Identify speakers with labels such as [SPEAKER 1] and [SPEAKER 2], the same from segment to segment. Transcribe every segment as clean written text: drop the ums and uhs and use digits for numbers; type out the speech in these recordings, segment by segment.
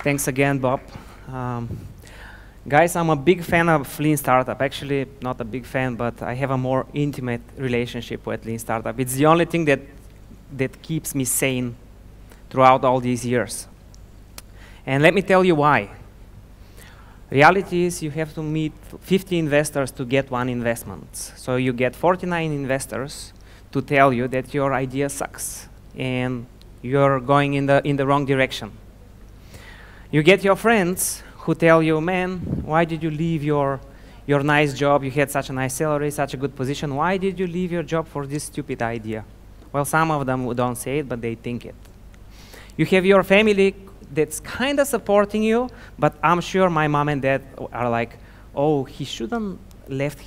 [SPEAKER 1] Thanks again, Bob. Um, Guys, I'm a big fan of Lean Startup. Actually, not a big fan, but I have a more intimate relationship with Lean Startup. It's the only thing that keeps me sane throughout all these years. And let me tell you why. Reality is you have to meet 50 investors to get one investment. So you get 49 investors to tell you that your idea sucks and you're going in the wrong direction. You get your friends who tell you, man, why did you leave your nice job? You had such a nice salary, such a good position. Why did you leave your job for this stupid idea? Well, some of them don't say it, but they think it. You have your family that's kind of supporting you, but I'm sure my mom and dad are like, oh, he shouldn't have left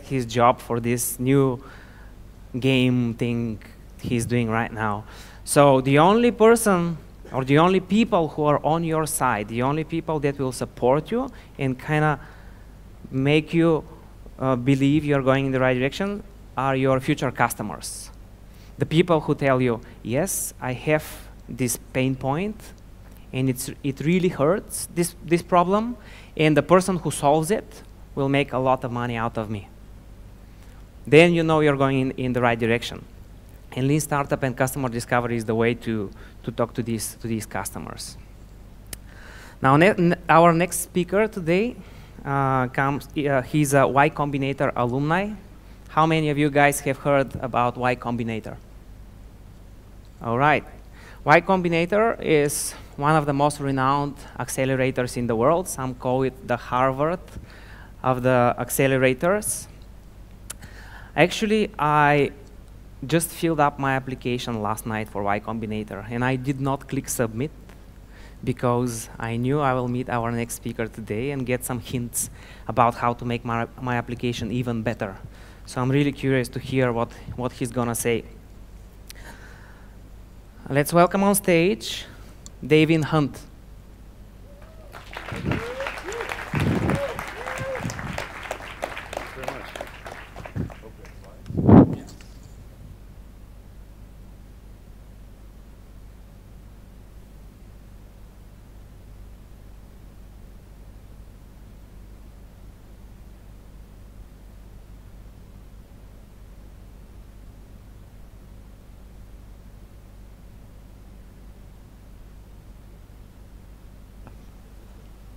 [SPEAKER 1] his job for this new game thing he's doing right now. So the only person or the only people who are on your side, the only people that will support you and kind of make you believe you're going in the right direction are your future customers. The people who tell you, yes, I have this pain point, and it really hurts, this problem, and the person who solves it will make a lot of money out of me. Then you know you're going in the right direction. And Lean Startup and customer discovery is the way to talk to these customers. Now, our next speaker today he's a Y Combinator alumni. How many of you guys have heard about Y Combinator? All right. Y Combinator is one of the most renowned accelerators in the world. Some call it the Harvard of the accelerators. Actually, I just filled up my application last night for Y Combinator, and I did not click submit because I knew I will meet our next speaker today and get some hints about how to make my application even better. So I'm really curious to hear what he's gonna say. Let's welcome on stage Devin Hunt.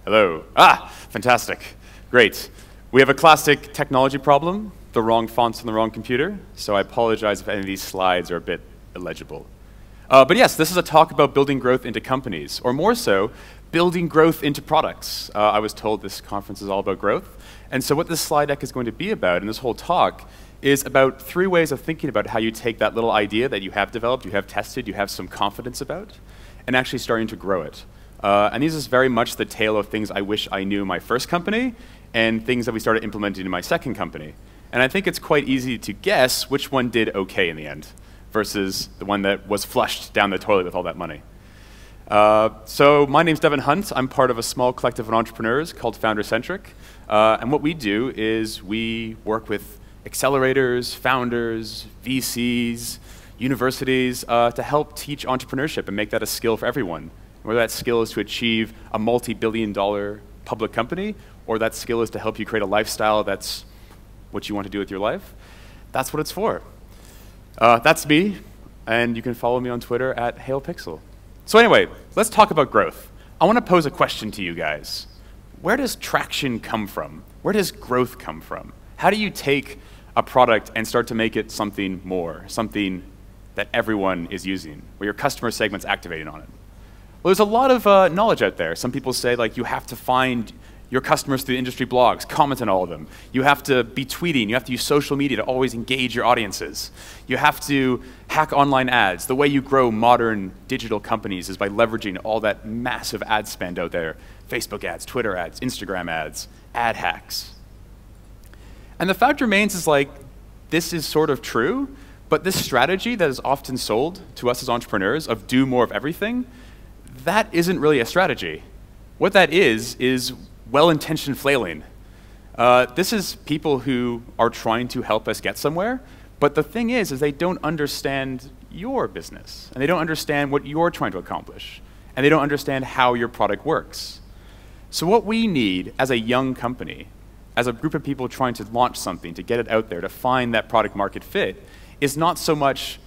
[SPEAKER 2] Hello. Fantastic. Great. We have a classic technology problem, the wrong fonts on the wrong computer, so I apologize if any of these slides are a bit illegible. But yes, this is a talk about building growth into companies, or more so, building growth into products. I was told this conference is all about growth, and so what this slide deck is going to be about, and this whole talk, is about 3 ways of thinking about how you take that little idea that you have developed, you have tested, you have some confidence about, and actually starting to grow it. And these is very much the tale of things I wish I knew in my first company and things that we started implementing in my second company. And I think it's quite easy to guess which one did okay in the end versus the one that was flushed down the toilet with all that money. So my name's Devin Hunt. I'm part of a small collective of entrepreneurs called Centric. And what we do is we work with accelerators, founders, VCs, universities to help teach entrepreneurship and make that a skill for everyone. Whether that skill is to achieve a multi-billion-dollar public company, or that skill is to help you create a lifestyle that's what you want to do with your life, that's what it's for. That's me, and you can follow me on Twitter at HailPixel. So anyway, let's talk about growth. I want to pose a question to you guys. Where does traction come from? Where does growth come from? How do you take a product and start to make it something more, something that everyone is using, where your customer segment's activating on it? Well, there's a lot of knowledge out there. Some people say, like, you have to find your customers through industry blogs, comment on all of them. You have to be tweeting. You have to use social media to always engage your audiences. You have to hack online ads. The way you grow modern digital companies is by leveraging all that massive ad spend out there. Facebook ads, Twitter ads, Instagram ads, ad hacks. And the fact remains is, like, this is sort of true, but this strategy that is often sold to us as entrepreneurs of do more of everything, that isn't really a strategy. What that is well-intentioned flailing. This is people who are trying to help us get somewhere, but the thing is they don't understand your business, and they don't understand what you're trying to accomplish. and they don't understand how your product works. So what we need as a young company, as a group of people trying to launch something, to get it out there, to find that product market fit, is not so much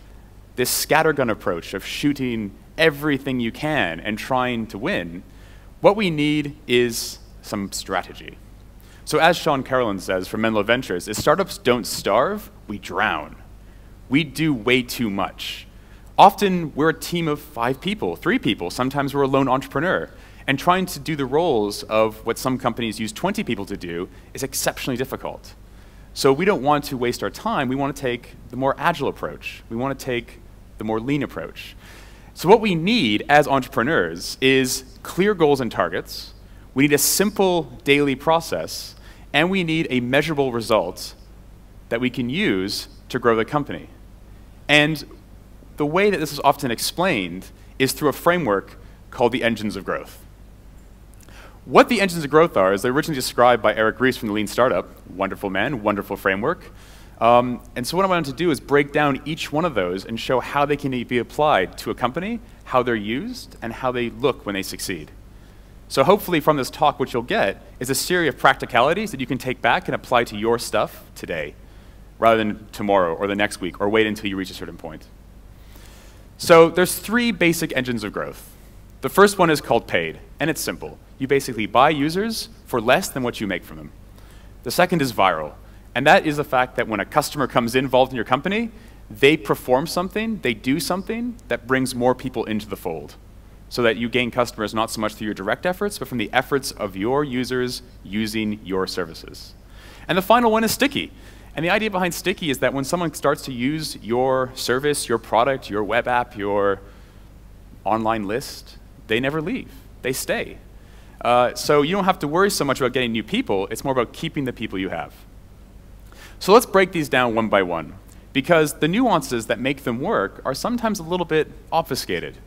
[SPEAKER 2] this scattergun approach of shooting everything you can and trying to win. What we need is some strategy. So as Sean Carolyn says from Menlo Ventures, is startups don't starve, we drown. We do way too much. Often we're a team of 5 people, 3 people, sometimes we're a lone entrepreneur. And trying to do the roles of what some companies use 20 people to do is exceptionally difficult. So we don't want to waste our time. We want to take the more agile approach. We want to take the more lean approach. So what we need as entrepreneurs is clear goals and targets. We need a simple daily process. And we need a measurable result that we can use to grow the company. And the way that this is often explained is through a framework called the engines of growth. What the engines of growth are is they're originally described by Eric Ries from the Lean Startup. Wonderful man, wonderful framework. And so what I wanted to do is break down each one of those and show how they can be applied to a company, how they're used, and how they look when they succeed. So hopefully from this talk, what you'll get is a series of practicalities that you can take back and apply to your stuff today, rather than tomorrow or the next week, or wait until you reach a certain point. So there's 3 basic engines of growth. The first one is called paid, and it's simple. You basically buy users for less than what you make from them. The second is viral, and that is the fact that when a customer comes involved in your company, they perform something, they do something that brings more people into the fold, so that you gain customers not so much through your direct efforts, but from the efforts of your users using your services. And the final one is sticky. And the idea behind sticky is that when someone starts to use your service, your product, your web app, your online list, they never leave. They stay. So you don't have to worry so much about getting new people. It's more about keeping the people you have. So let's break these down one by one, because the nuances that make them work are sometimes a little bit obfuscated.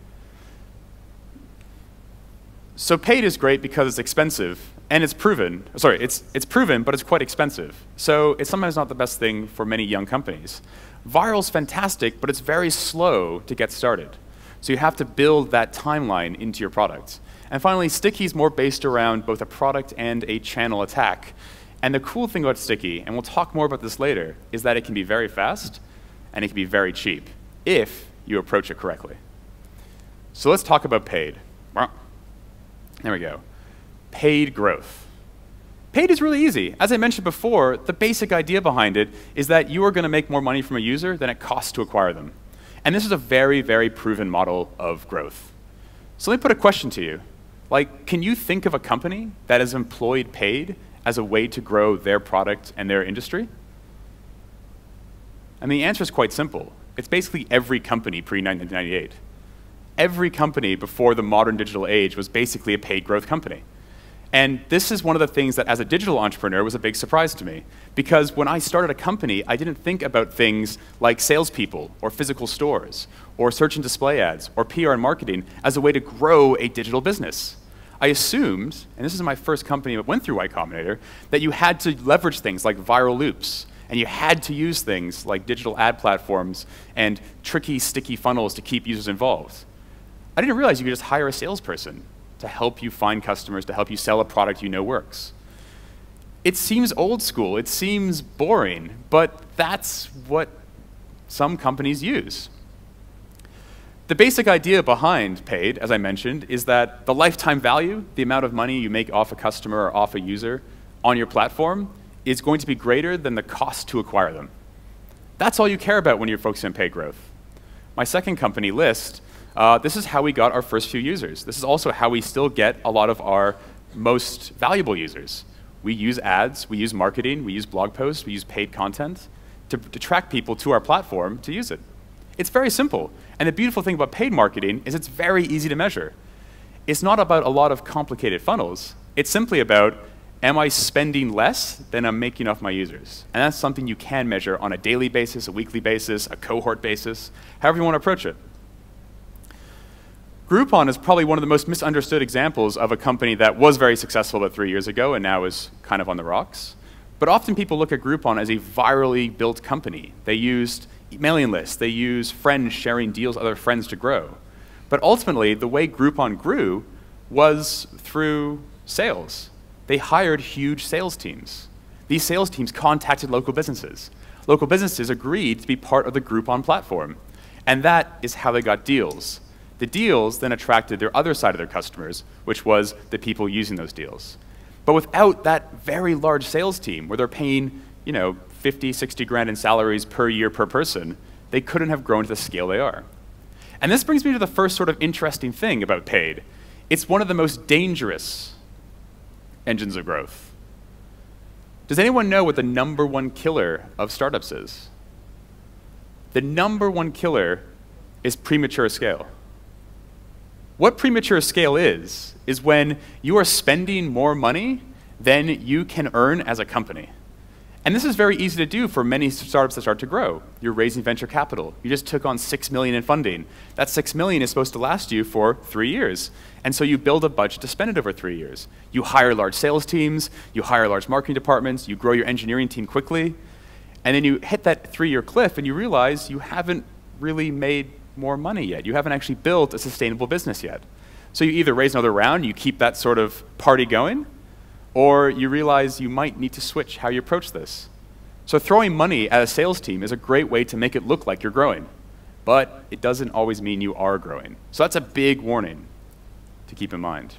[SPEAKER 2] So paid is great because it's expensive, and it's proven. Sorry, it's proven, but it's quite expensive. So it's sometimes not the best thing for many young companies. Viral's fantastic, but it's very slow to get started. So you have to build that timeline into your product. And finally, sticky is more based around both a product and a channel attack. And the cool thing about sticky, and we'll talk more about this later, is that it can be very fast and it can be very cheap if you approach it correctly. So let's talk about paid. There we go. Paid growth. Paid is really easy. As I mentioned before, the basic idea behind it is that you are going to make more money from a user than it costs to acquire them. And this is a very, very proven model of growth. So let me put a question to you. Like, can you think of a company that has employed paid as a way to grow their product and their industry? And the answer is quite simple. It's basically every company pre-1998. Every company before the modern digital age was basically a paid growth company. And this is one of the things that, as a digital entrepreneur, was a big surprise to me. Because when I started a company, I didn't think about things like salespeople, or physical stores, or search and display ads, or PR and marketing as a way to grow a digital business. I assumed, and this is my first company that went through Y Combinator, that you had to leverage things like viral loops, and you had to use things like digital ad platforms and tricky, sticky funnels to keep users involved. I didn't realize you could just hire a salesperson to help you find customers, to help you sell a product you know works. It seems old school, it seems boring, but that's what some companies use. The basic idea behind paid, as I mentioned, is that the lifetime value, the amount of money you make off a customer or off a user on your platform, is going to be greater than the cost to acquire them. That's all you care about when you're focusing on paid growth. My second company, Lyst, this is how we got our first few users. This is also how we still get a lot of our most valuable users. We use ads, we use marketing, we use blog posts, we use paid content to attract people to our platform to use it. It's very simple. And the beautiful thing about paid marketing is it's very easy to measure. It's not about a lot of complicated funnels. It's simply about, am I spending less than I'm making off my users? And that's something you can measure on a daily basis, a weekly basis, a cohort basis, however you want to approach it. GROUPON is probably one of the most misunderstood examples of a company that was very successful about 3 years ago and now is kind of on the rocks. But often people look at GROUPON as a virally built company. They used mailing lists. They use friends sharing deals with other friends to grow. But ultimately, the way Groupon grew was through sales. They hired huge sales teams. These sales teams contacted local businesses. Local businesses agreed to be part of the Groupon platform. And that is how they got deals. The deals then attracted their other side of their customers, which was the people using those deals. But without that very large sales team, where they're paying 50, 60 grand in salaries per year per person, they couldn't have grown to the scale they are. And this brings me to the first sort of interesting thing about paid. It's one of the most dangerous engines of growth. Does anyone know what the #1 killer of startups is? The #1 killer is premature scale. What premature scale is when you are spending more money than you can earn as a company. And this is very easy to do for many startups that start to grow. You're raising venture capital. You just took on $6 million in funding. That $6 million is supposed to last you for 3 years. And so you build a budget to spend it over 3 years. You hire large sales teams, you hire large marketing departments, you grow your engineering team quickly, and then you hit that 3-year cliff and you realize you haven't really made more money yet. You haven't actually built a sustainable business yet. So you either raise another round, you keep that sort of party going, or you realize you might need to switch how you approach this. So throwing money at a sales team is a great way to make it look like you're growing, but it doesn't always mean you are growing. So that's a big warning to keep in mind.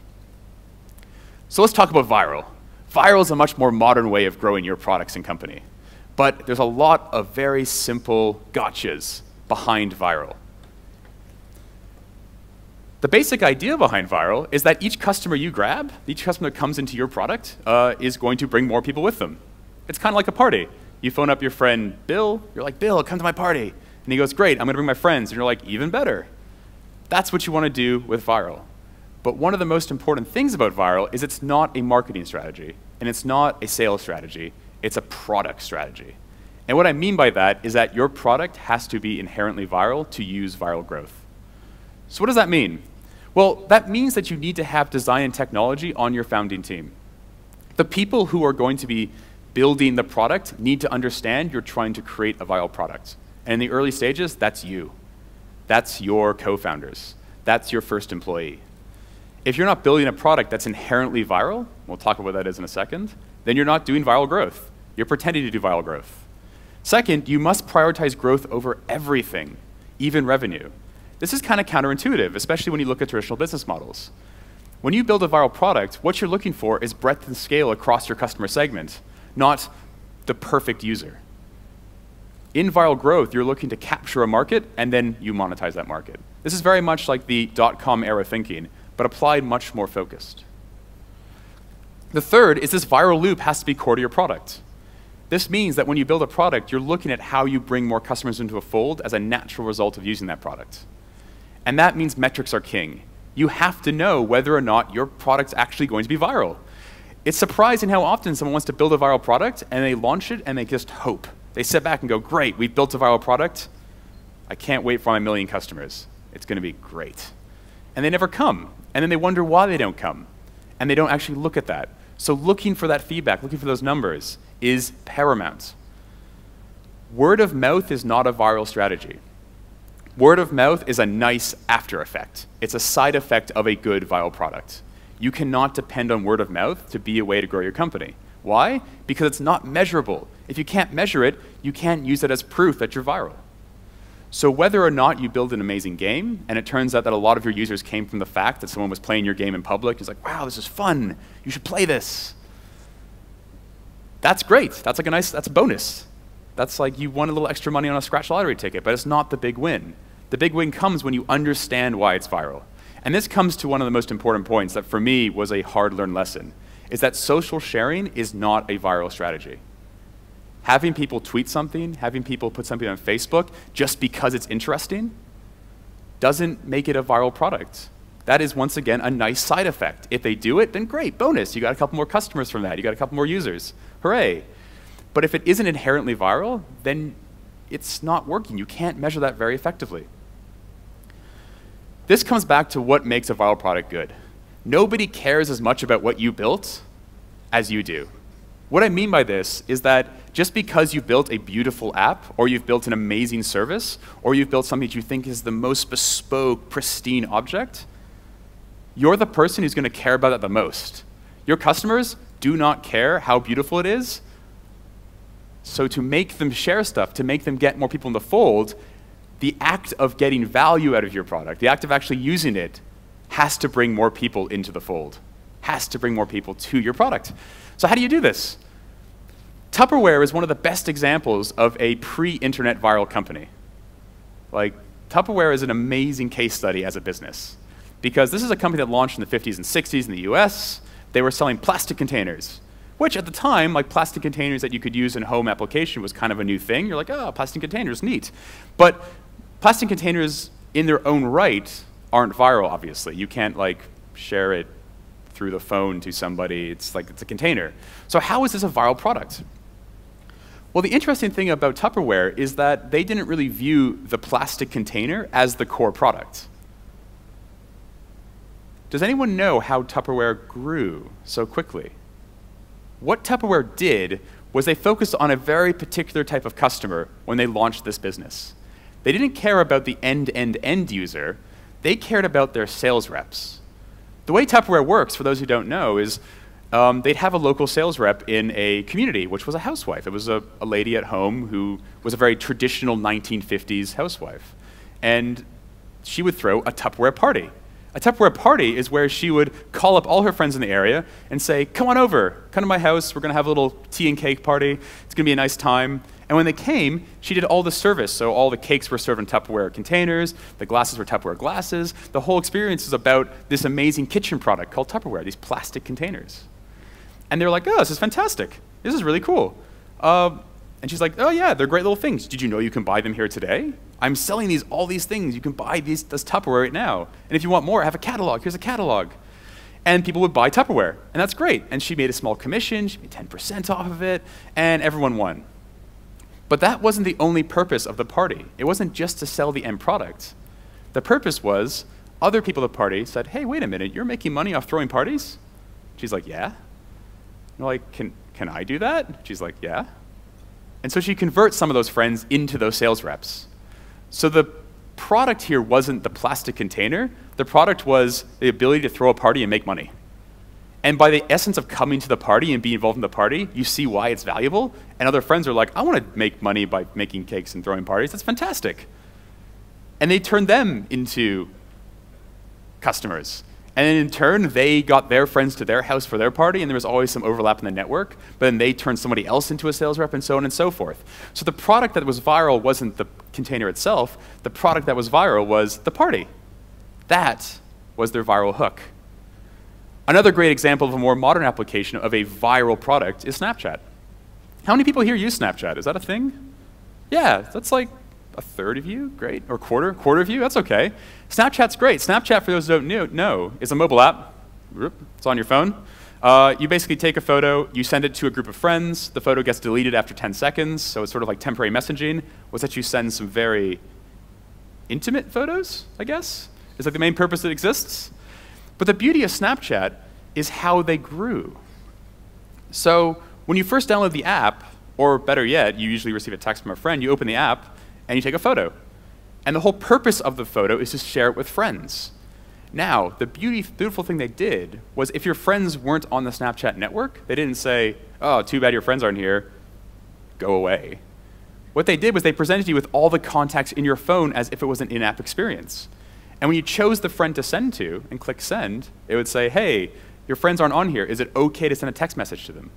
[SPEAKER 2] So let's talk about viral. Viral is a much more modern way of growing your products and company, but there's a lot of very simple gotchas behind viral. The basic idea behind viral is that each customer you grab, each customer that comes into your product, is going to bring more people with them. It's kind of like a party. You phone up your friend Bill, you're like, Bill, come to my party. And he goes, great, I'm going to bring my friends. And you're like, even better. That's what you want to do with viral. But one of the most important things about viral is it's not a marketing strategy, and it's not a sales strategy. It's a product strategy. And what I mean by that is that your product has to be inherently viral to use viral growth. So what does that mean? Well, that means that you need to have design and technology on your founding team. The people who are going to be building the product need to understand you're trying to create a viral product. And in the early stages, that's you. That's your co-founders. That's your first employee. If you're not building a product that's inherently viral, we'll talk about what that is in a second, then you're not doing viral growth. You're pretending to do viral growth. Second, you must prioritize growth over everything, even revenue. This is kind of counterintuitive, especially when you look at traditional business models. When you build a viral product, what you're looking for is breadth and scale across your customer segment, not the perfect user. In viral growth, you're looking to capture a market, and then you monetize that market. This is very much like the .com era thinking, but applied much more focused. The third is this viral loop has to be core to your product. This means that when you build a product, you're looking at how you bring more customers into a fold as a natural result of using that product. And that means metrics are king. You have to know whether or not your product's actually going to be viral. It's surprising how often someone wants to build a viral product and they launch it and they just hope. They sit back and go, great, we've built a viral product. I can't wait for my 1 million customers. It's going to be great. And they never come. And then they wonder why they don't come. And they don't actually look at that. So looking for that feedback, looking for those numbers is paramount. Word of mouth is not a viral strategy. Word of mouth is a nice after effect. It's a side effect of a good viral product. You cannot depend on word of mouth to be a way to grow your company. Why? Because it's not measurable. If you can't measure it, you can't use it as proof that you're viral. So whether or not you build an amazing game, and it turns out that a lot of your users came from the fact that someone was playing your game in public, it's like, wow, this is fun. You should play this. That's great. That's like that's a bonus. That's like you won a little extra money on a scratch lottery ticket, but it's not the big win. The big win comes when you understand why it's viral. And this comes to one of the most important points that for me was a hard-learned lesson, is that social sharing is not a viral strategy. Having people tweet something, having people put something on Facebook just because it's interesting doesn't make it a viral product. That is, once again, a nice side effect. If they do it, then great, bonus. You got a couple more customers from that. You got a couple more users. Hooray. But if it isn't inherently viral, then it's not working. You can't measure that very effectively. This comes back to what makes a viral product good. Nobody cares as much about what you built as you do. What I mean by this is that just because you've built a beautiful app, or you've built an amazing service, or you've built something that you think is the most bespoke, pristine object, you're the person who's going to care about that the most. Your customers do not care how beautiful it is. So to make them share stuff, to make them get more people in the fold, the act of getting value out of your product, the act of actually using it, has to bring more people into the fold, has to bring more people to your product. So how do you do this? Tupperware is one of the best examples of a pre-internet viral company. Like, Tupperware is an amazing case study as a business, because this is a company that launched in the 50s and 60s in the US. They were selling plastic containers, which at the time, like plastic containers that you could use in home application was kind of a new thing. You're like, oh, plastic containers, neat. But plastic containers in their own right aren't viral, obviously. You can't like share it through the phone to somebody. It's like, it's a container. So how is this a viral product? Well, the interesting thing about Tupperware is that they didn't really view the plastic container as the core product. Does anyone know how Tupperware grew so quickly? What Tupperware did was they focused on a very particular type of customer when they launched this business. They didn't care about the end user. They cared about their sales reps. The way Tupperware works, for those who don't know, is they'd have a local sales rep in a community, which was a housewife. It was a lady at home who was a very traditional 1950s housewife. And she would throw a Tupperware party. A Tupperware party is where she would call up all her friends in the area and say, come on over, come to my house, we're going to have a little tea and cake party, it's going to be a nice time. And when they came, she did all the service. So all the cakes were served in Tupperware containers, the glasses were Tupperware glasses. The whole experience is about this amazing kitchen product called Tupperware, these plastic containers. And they were like, oh, this is fantastic. This is really cool. And she's like, oh yeah, they're great little things. Did you know you can buy them here today? I'm selling all these things. You can buy this Tupperware right now. And if you want more, I have a catalog. Here's a catalog. And people would buy Tupperware, and that's great. And she made a small commission. She made 10% off of it, and everyone won. But that wasn't the only purpose of the party. It wasn't just to sell the end product. The purpose was other people at the party said, hey, wait a minute, you're making money off throwing parties? She's like, yeah. And they're like, can I do that? She's like, yeah. And so she converts some of those friends into those sales reps. So the product here wasn't the plastic container. The product was the ability to throw a party and make money. And by the essence of coming to the party and being involved in the party, you see why it's valuable. And other friends are like, I want to make money by making cakes and throwing parties. That's fantastic. And they turned them into customers. And then in turn, they got their friends to their house for their party, and there was always some overlap in the network, but then they turned somebody else into a sales rep, and so on and so forth. So the product that was viral wasn't the container itself. The product that was viral was the party. That was their viral hook. Another great example of a more modern application of a viral product is Snapchat. How many people here use Snapchat? Is that a thing? Yeah, that's like a third of you, great, or quarter of you, that's okay. Snapchat's great. Snapchat, for those who don't know, is a mobile app. It's on your phone. You basically take a photo, you send it to a group of friends, the photo gets deleted after 10 seconds, so it's sort of like temporary messaging, was that you send some very intimate photos, I guess, is like the main purpose that exists. But the beauty of Snapchat is how they grew. So when you first download the app, or better yet, you usually receive a text from a friend, you open the app, and you take a photo. And the whole purpose of the photo is to share it with friends. Now, the beautiful thing they did was if your friends weren't on the Snapchat network, they didn't say, oh, too bad your friends aren't here, go away. What they did was they presented you with all the contacts in your phone as if it was an in-app experience. And when you chose the friend to send to and click send, it would say, hey, your friends aren't on here. Is it okay to send a text message to them?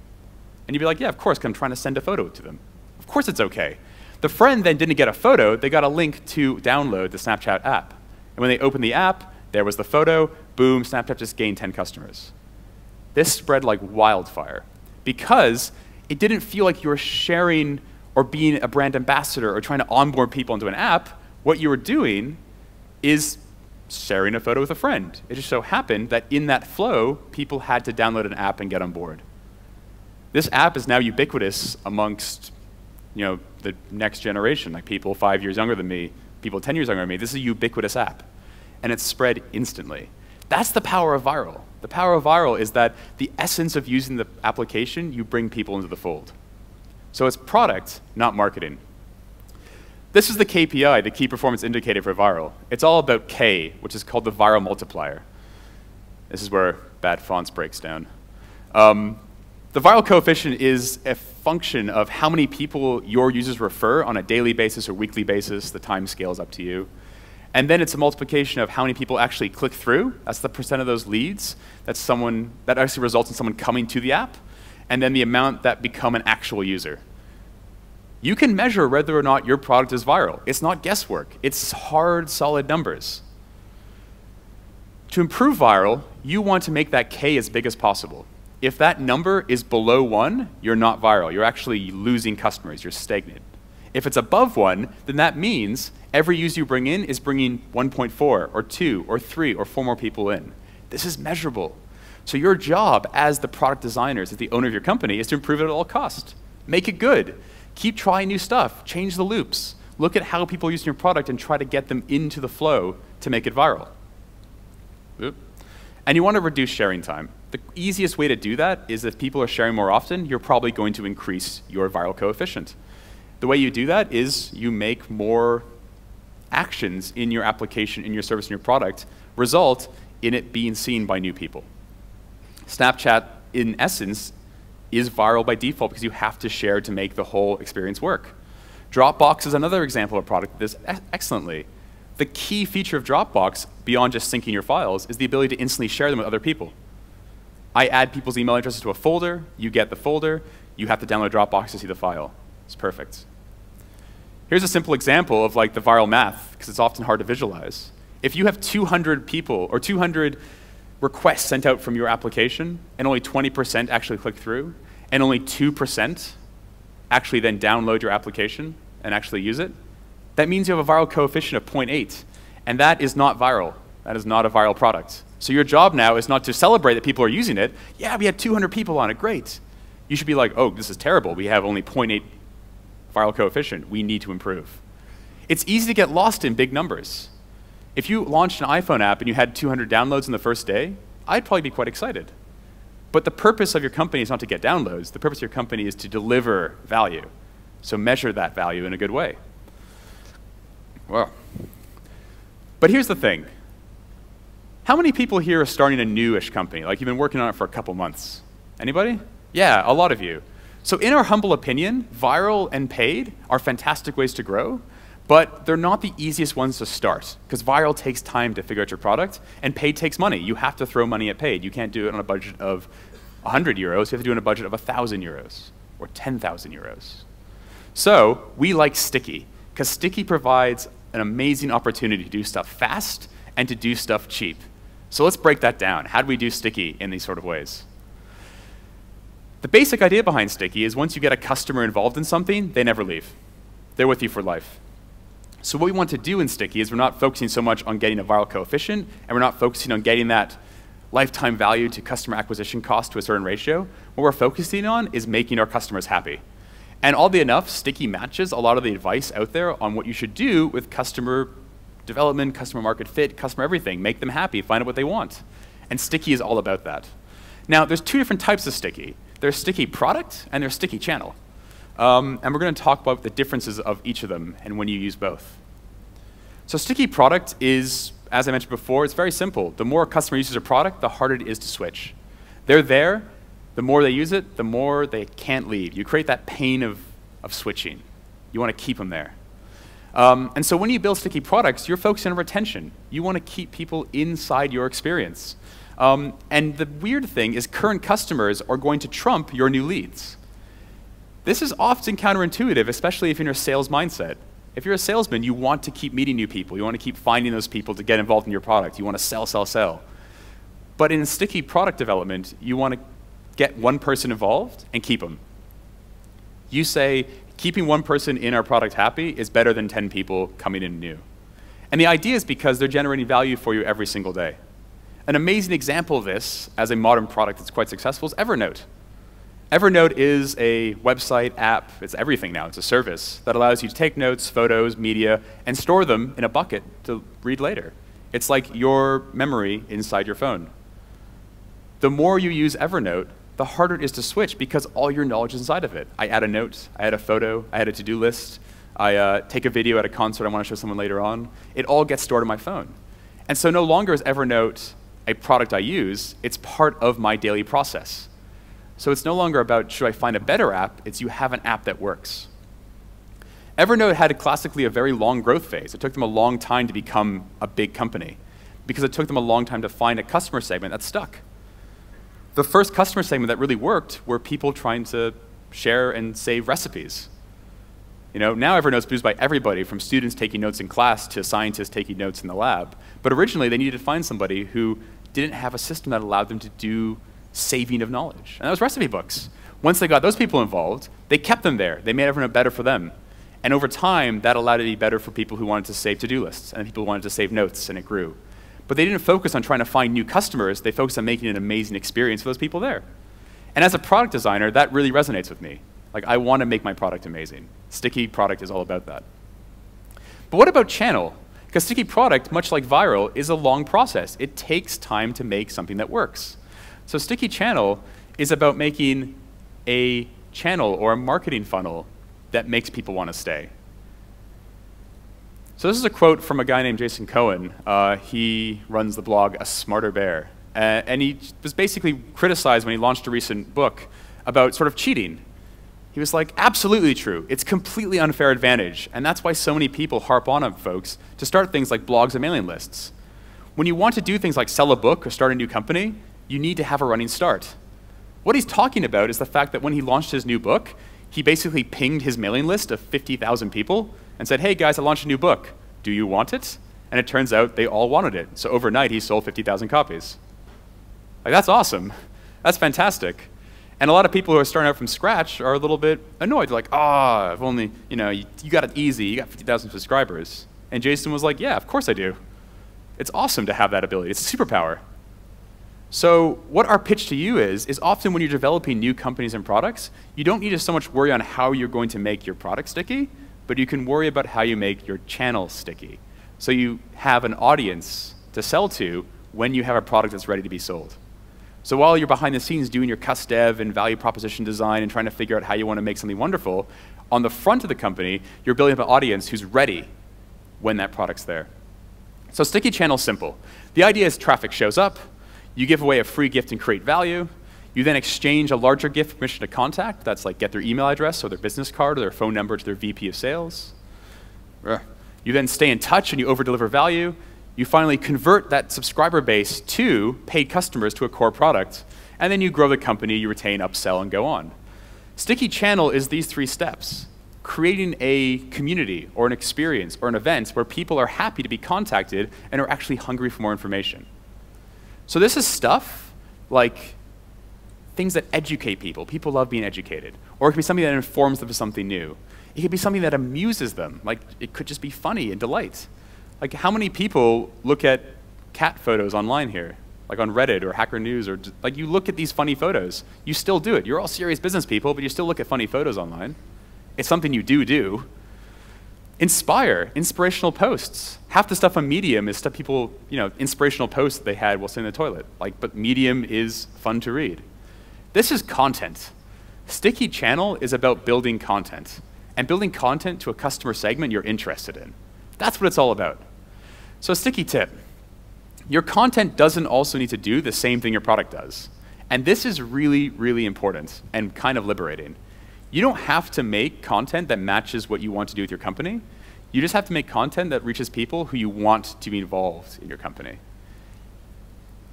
[SPEAKER 2] And you'd be like, yeah, of course, because I'm trying to send a photo to them. Of course it's okay. The friend then didn't get a photo, they got a link to download the Snapchat app. And when they opened the app, there was the photo, boom, Snapchat just gained 10 customers. This spread like wildfire because it didn't feel like you were sharing or being a brand ambassador or trying to onboard people into an app. What you were doing is sharing a photo with a friend. It just so happened that in that flow, people had to download an app and get on board. This app is now ubiquitous amongst the next generation, like people 5 years younger than me, people 10 years younger than me. This is a ubiquitous app, and it's spread instantly. That's the power of viral. The power of viral is that the essence of using the application, you bring people into the fold. So it's product, not marketing. This is the KPI, the key performance indicator for viral. It's all about K, which is called the viral multiplier. This is where bad fonts breaks down. The viral coefficient is a function of how many people your users refer on a daily basis or weekly basis. The time scale is up to you. And then it's a multiplication of how many people actually click through. That's the percent of those leads. That actually results in someone coming to the app. And then the amount that become an actual user. You can measure whether or not your product is viral. It's not guesswork. It's hard, solid numbers. To improve viral, you want to make that K as big as possible. If that number is below 1, you're not viral. You're actually losing customers. You're stagnant. If it's above 1, then that means every user you bring in is bringing 1.4 or 2 or 3 or 4 more people in. This is measurable. So your job as the product designers, as the owner of your company, is to improve it at all costs. Make it good. Keep trying new stuff. Change the loops. Look at how people are using your product and try to get them into the flow to make it viral. Oop. And you want to reduce sharing time. The easiest way to do that is if people are sharing more often, you're probably going to increase your viral coefficient. The way you do that is you make more actions in your application, in your service, in your product, result in it being seen by new people. Snapchat, in essence, is viral by default because you have to share to make the whole experience work. Dropbox is another example of a product that does excellently. The key feature of Dropbox, beyond just syncing your files, is the ability to instantly share them with other people. I add people's email addresses to a folder, you get the folder, you have to download Dropbox to see the file. It's perfect. Here's a simple example of like the viral math, because it's often hard to visualize. If you have 200 people or 200 requests sent out from your application, and only 20% actually click through, and only 2% actually then download your application and actually use it, that means you have a viral coefficient of 0.8, and that is not viral. That is not a viral product. So your job now is not to celebrate that people are using it. Yeah, we had 200 people on it, great. You should be like, oh, this is terrible. We have only 0.8 viral coefficient. We need to improve. It's easy to get lost in big numbers. If you launched an iPhone app and you had 200 downloads in the first day, I'd probably be quite excited. But the purpose of your company is not to get downloads. The purpose of your company is to deliver value. So measure that value in a good way. Well, but here's the thing. How many people here are starting a newish company? Like you've been working on it for a couple months. Anybody? Yeah, a lot of you. So in our humble opinion, viral and paid are fantastic ways to grow, but they're not the easiest ones to start, because viral takes time to figure out your product, and paid takes money. You have to throw money at paid. You can't do it on a budget of 100 euros. You have to do it on a budget of 1,000 euros or 10,000 euros. So we like Sticky, because Sticky provides an amazing opportunity to do stuff fast and to do stuff cheap. So let's break that down. How do we do Sticky in these sort of ways? The basic idea behind Sticky is once you get a customer involved in something, they never leave. They're with you for life. So what we want to do in Sticky is we're not focusing so much on getting a viral coefficient, and we're not focusing on getting that lifetime value to customer acquisition cost to a certain ratio. What we're focusing on is making our customers happy. And oddly enough, Sticky matches a lot of the advice out there on what you should do with customer development, customer market fit, customer everything. Make them happy, find out what they want. And Sticky is all about that. Now, there's two different types of Sticky. There's Sticky product and there's Sticky channel. And we're going to talk about the differences of each of them and when you use both. So Sticky product is, as I mentioned before, it's very simple. The more a customer uses a product, the harder it is to switch. They're there. The more they use it, the more they can't leave. You create that pain of switching. You want to keep them there. And so when you build Sticky products, you're focusing on retention. You want to keep people inside your experience. And the weird thing is current customers are going to trump your new leads. This is often counterintuitive, especially if you're in a sales mindset. If you're a salesman, you want to keep meeting new people. You want to keep finding those people to get involved in your product. You want to sell, sell, sell. But in Sticky product development, you want to get one person involved and keep them. You say, keeping one person in our product happy is better than 10 people coming in new. And the idea is because they're generating value for you every single day. An amazing example of this, as a modern product that's quite successful, is Evernote. Evernote is a website, app, it's everything now, it's a service that allows you to take notes, photos, media, and store them in a bucket to read later. It's like your memory inside your phone. the more you use Evernote, the harder it is to switch because all your knowledge is inside of it. I add a note, I add a photo, I add a to-do list, I take a video at a concert I want to show someone later on. It all gets stored on my phone. And so no longer is Evernote a product I use, it's part of my daily process. So it's no longer about, should I find a better app? It's you have an app that works. Evernote had classically a very long growth phase. It took them a long time to become a big company because it took them a long time to find a customer segment that stuck. The first customer segment that really worked were people trying to share and save recipes. Now Evernote's used by everybody, from students taking notes in class to scientists taking notes in the lab. But originally, they needed to find somebody who didn't have a system that allowed them to do saving of knowledge. And that was recipe books. Once they got those people involved, they kept them there. They made Evernote better for them. And over time, that allowed it to be better for people who wanted to save to-do lists and people who wanted to save notes, and it grew. But they didn't focus on trying to find new customers. They focused on making an amazing experience for those people there. And as a product designer, that really resonates with me. Like, I want to make my product amazing. Sticky product is all about that. But what about channel? Because sticky product, much like viral, is a long process. It takes time to make something that works. So sticky channel is about making a channel or a marketing funnel that makes people want to stay. So this is a quote from a guy named Jason Cohen. He runs the blog A Smarter Bear. And he was basically criticized when he launched a recent book about sort of cheating. He was like, absolutely true. It's completely unfair advantage. And that's why so many people harp on folks to start things like blogs and mailing lists. When you want to do things like sell a book or start a new company, you need to have a running start. What he's talking about is the fact that when he launched his new book, he basically pinged his mailing list of 50,000 people and said, hey guys, I launched a new book. Do you want it? And it turns out they all wanted it. So overnight, he sold 50,000 copies. Like, that's awesome. That's fantastic. And a lot of people who are starting out from scratch are a little bit annoyed. They're like, I've only, you got it easy. You got 50,000 subscribers. And Jason was like, yeah, of course I do. It's awesome to have that ability. It's a superpower. So what our pitch to you is often when you're developing new companies and products, you don't need to so much worry on how you're going to make your product sticky, but you can worry about how you make your channel sticky. So you have an audience to sell to when you have a product that's ready to be sold. So while you're behind the scenes doing your cust dev and value proposition design and trying to figure out how you want to make something wonderful, on the front of the company, you're building up an audience who's ready when that product's there. So sticky channel's simple. The idea is traffic shows up, you give away a free gift and create value, you then exchange a larger gift permission to contact, that's like get their email address or their business card or their phone number to their VP of sales. You then stay in touch and you over-deliver value. You finally convert that subscriber base to paid customers to a core product, and then you grow the company, you retain, upsell, and go on. Sticky channel is these 3 steps. Creating a community or an experience or an event where people are happy to be contacted and are actually hungry for more information. So this is stuff like things that educate people. People love being educated. Or it could be something that informs them of something new. It could be something that amuses them. Like, it could just be funny and delight. Like, how many people look at cat photos online here? Like on Reddit or Hacker News, or like, you look at these funny photos. You still do it. You're all serious business people, but you still look at funny photos online. It's something you do. Inspire, inspirational posts. Half the stuff on Medium is stuff people, inspirational posts they had while sitting in the toilet. Like, but Medium is fun to read. This is content. Sticky channel is about building content, and building content to a customer segment you're interested in. That's what it's all about. So a sticky tip. Your content doesn't also need to do the same thing your product does. And this is really, really important and kind of liberating. You don't have to make content that matches what you want to do with your company. You just have to make content that reaches people who you want to be involved in your company.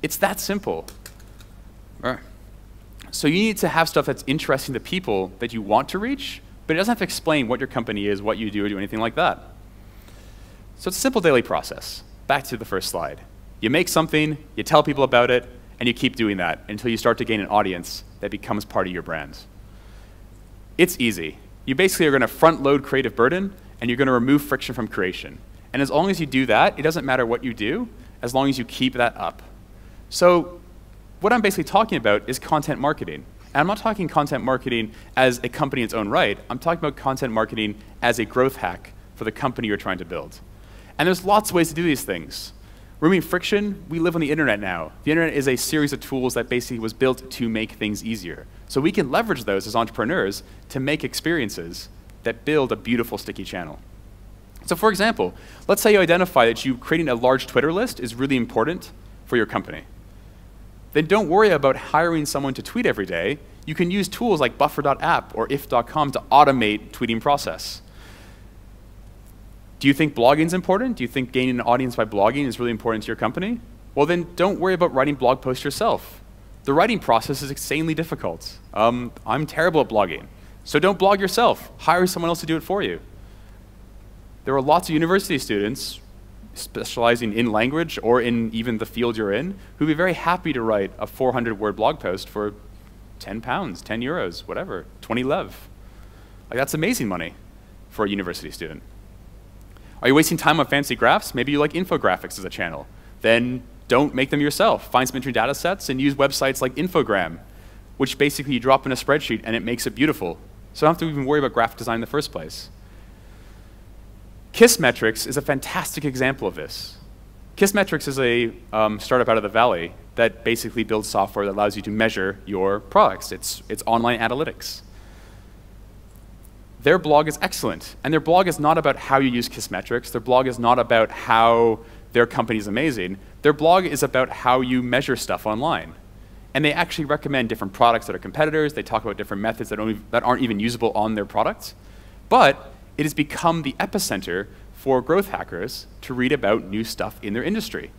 [SPEAKER 2] It's that simple. So you need to have stuff that's interesting to people that you want to reach, but it doesn't have to explain what your company is, what you do, or do anything like that. So it's a simple daily process. Back to the first slide. You make something, you tell people about it, and you keep doing that until you start to gain an audience that becomes part of your brand. It's easy. You basically are going to front load creative burden, and you're going to remove friction from creation. And as long as you do that, it doesn't matter what you do, as long as you keep that up. So what I'm basically talking about is content marketing. And I'm not talking content marketing as a company in its own right. I'm talking about content marketing as a growth hack for the company you're trying to build. And there's lots of ways to do these things. Removing friction, we live on the internet now. The internet is a series of tools that basically was built to make things easier. So we can leverage those as entrepreneurs to make experiences that build a beautiful sticky channel. So for example, let's say you identify that creating a large Twitter list is really important for your company. Then don't worry about hiring someone to tweet every day. You can use tools like buffer.app or if.com to automate tweeting process. Do you think blogging is important? Do you think gaining an audience by blogging is really important to your company? Well, then don't worry about writing blog posts yourself. The writing process is insanely difficult. I'm terrible at blogging. So don't blog yourself. Hire someone else to do it for you. There are lots of university students specializing in language or in even the field you're in who'd be very happy to write a 400-word blog post for £10, 10 euros, whatever, 20 lev. Like, that's amazing money for a university student. Are you wasting time on fancy graphs? Maybe you like infographics as a channel. Then don't make them yourself. Find some interesting data sets and use websites like Infogram, which basically you drop in a spreadsheet and it makes it beautiful. So you don't have to even worry about graphic design in the first place. Kissmetrics is a fantastic example of this. Kissmetrics is a startup out of the Valley that basically builds software that allows you to measure your products. It's online analytics. Their blog is excellent, and their blog is not about how you use Kissmetrics. Their blog is not about how their company is amazing. Their blog is about how you measure stuff online. And they actually recommend different products that are competitors. They talk about different methods that aren't even usable on their products. But it has become the epicenter for growth hackers to read about new stuff in their industry.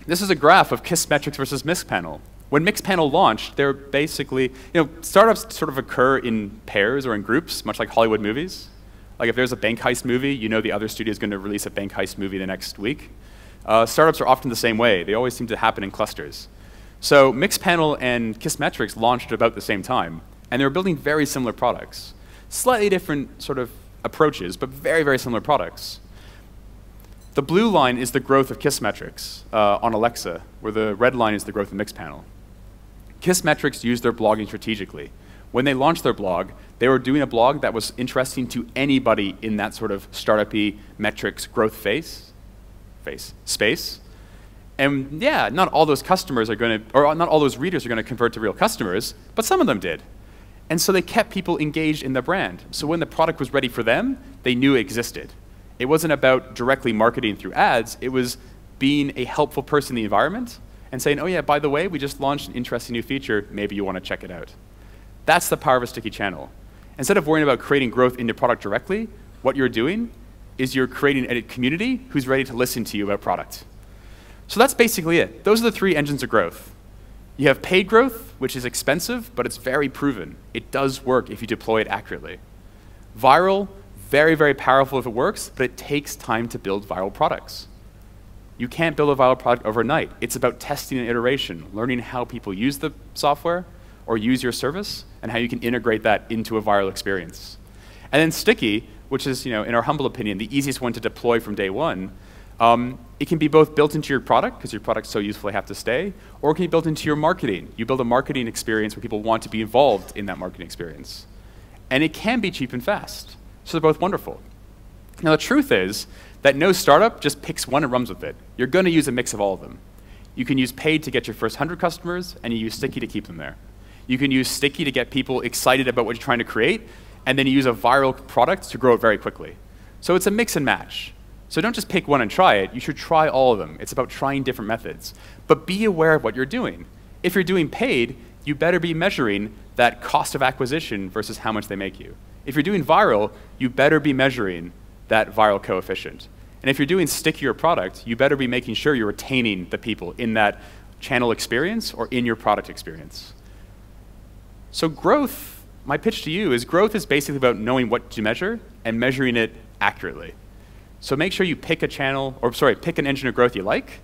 [SPEAKER 2] This is a graph of Kissmetrics versus Mixpanel. When Mixpanel launched, they're basically, startups sort of occur in pairs or in groups, much like Hollywood movies. Like if there's a bank heist movie, you know the other studio is going to release a bank heist movie the next week. Startups are often the same way. They always seem to happen in clusters. So Mixpanel and Kissmetrics launched at about the same time, and they were building very similar products. Slightly different sort of approaches, but very, very similar products. The blue line is the growth of Kissmetrics on Alexa, where the red line is the growth of Mixpanel. Kissmetrics used their blogging strategically. When they launched their blog, they were doing a blog that was interesting to anybody in that sort of startup-y metrics growth space. And yeah, not all those customers are going to, or not all those readers are going to convert to real customers, but some of them did. And so they kept people engaged in the brand. So when the product was ready for them, they knew it existed. It wasn't about directly marketing through ads. It was being a helpful person in the environment and saying, oh yeah, by the way, we just launched an interesting new feature. Maybe you want to check it out. That's the power of a sticky channel. Instead of worrying about creating growth in your product directly, what you're doing is you're creating a community who's ready to listen to you about product. So that's basically it. Those are the three engines of growth. You have paid growth, which is expensive, but it's very proven. It does work if you deploy it accurately. Viral, very, very powerful if it works, but it takes time to build viral products. You can't build a viral product overnight. It's about testing and iteration, learning how people use the software or use your service, and how you can integrate that into a viral experience. And then sticky, which is, in our humble opinion, the easiest one to deploy from day one. It can be both built into your product, because your product's so useful they have to stay, or it can be built into your marketing. You build a marketing experience where people want to be involved in that marketing experience. And it can be cheap and fast. So they're both wonderful. Now the truth is that no startup just picks one and runs with it. You're going to use a mix of all of them. You can use paid to get your first 100 customers, and you use sticky to keep them there. You can use sticky to get people excited about what you're trying to create, and then you use a viral product to grow it very quickly. So it's a mix and match. So don't just pick one and try it. You should try all of them. It's about trying different methods. But be aware of what you're doing. If you're doing paid, you better be measuring that cost of acquisition versus how much they make you. If you're doing viral, you better be measuring that viral coefficient. And if you're doing stickier product, you better be making sure you're retaining the people in that channel experience or in your product experience. So growth, my pitch to you is growth is basically about knowing what to measure and measuring it accurately. So make sure you pick a channel, or sorry, pick an engine of growth you like,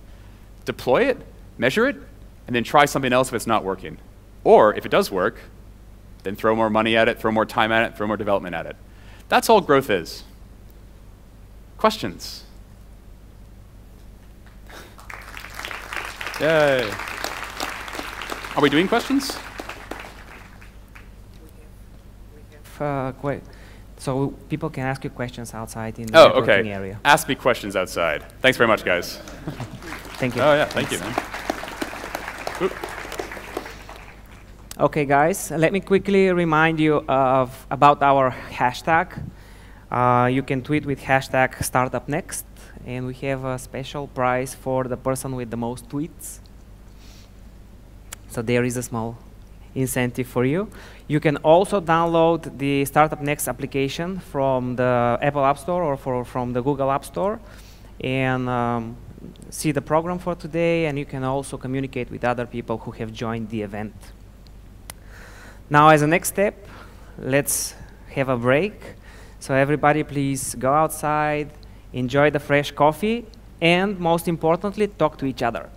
[SPEAKER 2] deploy it, measure it, and then try something else if it's not working. Or if it does work, then throw more money at it, throw more time at it, throw more development at it. That's all growth is. Questions? Yay. Are we doing questions?
[SPEAKER 1] Quite So people can ask you questions outside in the networking area.
[SPEAKER 2] Ask me questions outside. Thanks very much, guys.
[SPEAKER 1] Thank you.
[SPEAKER 2] Oh, yeah, thank you, man. Oop.
[SPEAKER 1] OK, guys, let me quickly remind you about our hashtag. You can tweet with hashtag #StartupNext, and we have a special prize for the person with the most tweets. So there is a small incentive for you. You can also download the Startup Next application from the Apple App Store or from the Google App Store and see the program for today, and you can also communicate with other people who have joined the event. Now, as a next step, let's have a break. So everybody, please go outside, enjoy the fresh coffee, and most importantly, talk to each other.